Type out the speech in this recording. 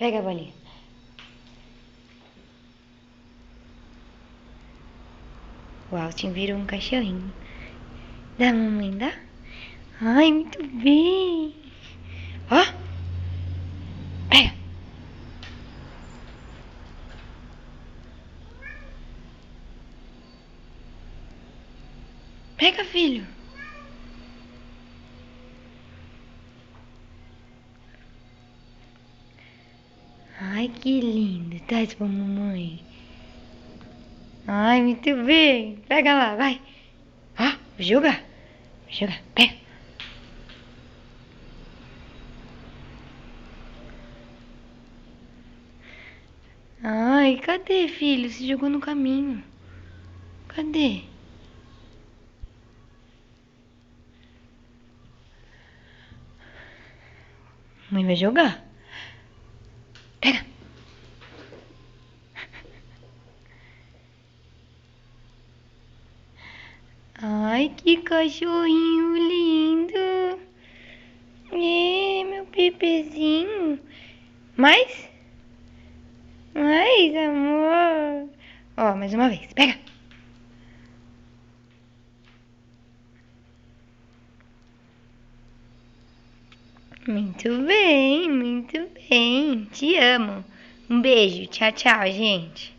Pega a bolinha. O Austin virou um cachorrinho. Dá, mamãe, dá? Ai, muito bem. Ó. Pega. Pega, filho. Ai, que lindo. Traz pra mamãe. Ai, muito bem. Pega lá, vai. Ó, joga. Joga, pega. Ai, cadê, filho? Você jogou no caminho. Cadê? Mãe vai jogar. Pega. Ai, que cachorrinho lindo. Meu bebezinho. Mais? Mais, amor. Ó, mais uma vez. Pega. Muito bem, muito bem. Te amo. Um beijo. Tchau, tchau, gente.